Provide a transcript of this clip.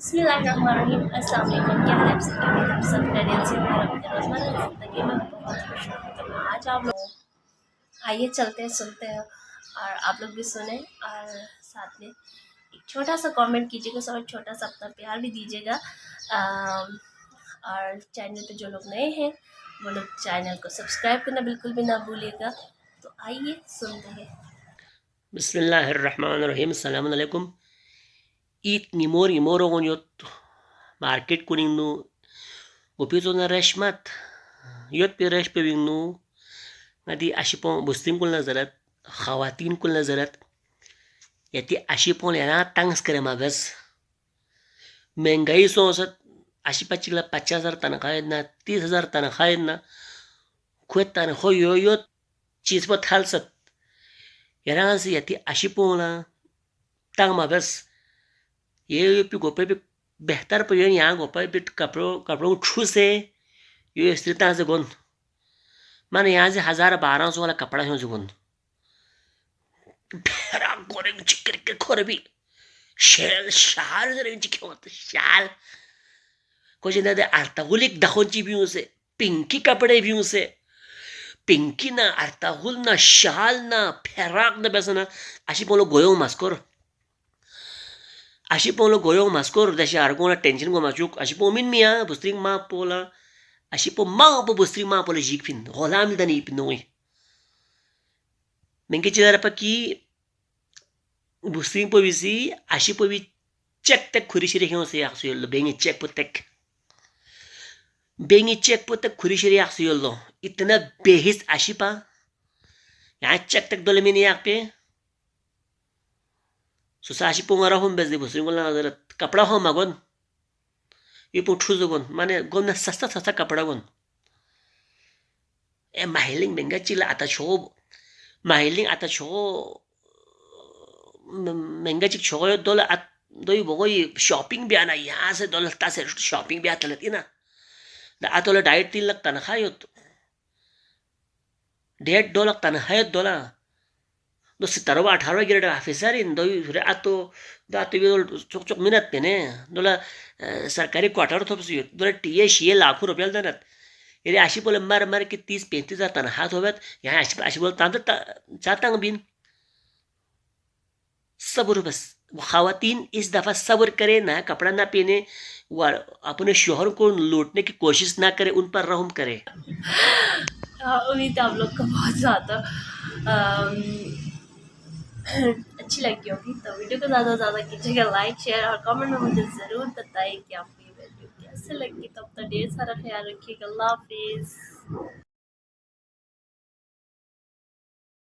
बिस्मिल्लाहिर्रहमानिर्रहीम। अस्सलाम वालेकुम। क्या हाल है आप सबके? उम्मीद आप सब खैरियत से होंगे और अपनी रोज़मर्रा की ज़िंदगी में बहुत खुश होंगे। तो आज आप लोग आइए चलते हैं, सुनते हैं और आप लोग भी सुने और साथ में एक छोटा सा कमेंट कीजिएगा, सब छोटा सा अपना प्यार भी दीजिएगा। और चैनल पे जो लोग नए हैं वो लोग चैनल को सब्सक्राइब करना बिल्कुल भी ना भूलिएगा। तो आइए सुनते हैं। बिस्मिल्लाहिर्रहमानिर्रहीम। अस्सलाम वालेकुम। It nimor imoro yot market kuning nu upito na reshmat yot pi resh pe nu ngadi ashipon bustim kul nazarat khawatin kul nazarat yati ashipon yana tangs करे magas महंगाई सोसत आशिपाचिला 50,000 तनख्वाह ना 30,000 तनख्वाह ना खुद तनख्वाह यो यो चीज पर थालसत yana से यति आशिपोना तंग magas ये पे गोपे पे बेहतर पर यहाँ गोपे पे कपड़ों छूसे ये स्त्रीता से गुन माने यहाँ से 1,000-1,200 वाला कपड़ा है जो गुन फेरा गोरे चिकर के खोरे भी शेल शाल जरे चिके होते शाल कुछ ना दे अर्ताहुलिक दखोंची भी उसे पिंकी कपड़े भी उसे पिंकी ना अर्ताहुल ना शाल ना फेराक ना बेसना अशी बोलो गोयो मास्कोर Ashi po lo goyong maskor da siya argo na tension ko masuk ashi po min miya bustring ma pola ashi po ma po bustring ma pola jikpin holam da ni pinoi menke chidara pa ki bustring po bisi ashi po bi check tek khurishiri hiyo se yaksu yollo bengi check po tek khurishiri yaksu yollo itna behis ashi pa ya check tek dole mini yakpe Susashi po nga rahon bez di bustring ko lang adarat kapra ho magon ipo chuzo gon mane gon na sasta kapra gon e mahiling benga chila ata cho mahiling ata cho menga chik cho yo dola at doi bogoi shopping bi ana यहाँ से dollar ता से shopping bi atlat ina da atola diet 3 lakh Tankha yo $1.5 Tankha yo dola do si tarwa 18 grade officer in doi re ato da to chok minat pene dola सरकारी quarter थोप सी दोला TA Shia लाखों रुपये देनात ये अशी बोले मर की 30-35 हजार तनखा होवत यहाँ अशी बोल तांत चातांग बिन सब्र बस खावातीन इस दफा सब्र करे ना कपड़ा ना पहने अपने शोहर को लूटने की कोशिश ना करे उन पर रहम करे। उम्मीद आप लोग को बहुत ज़्यादा अच्छी लगी होगी। तो वीडियो को ज़्यादा से ज़्यादा कीजिएगा लाइक शेयर और कमेंट में मुझे ज़रूर बताइए कि आपको ये वीडियो कैसे लगी। तब तक ढेर सारा ख्याल रखिएगा। अल्लाह हाफिज़।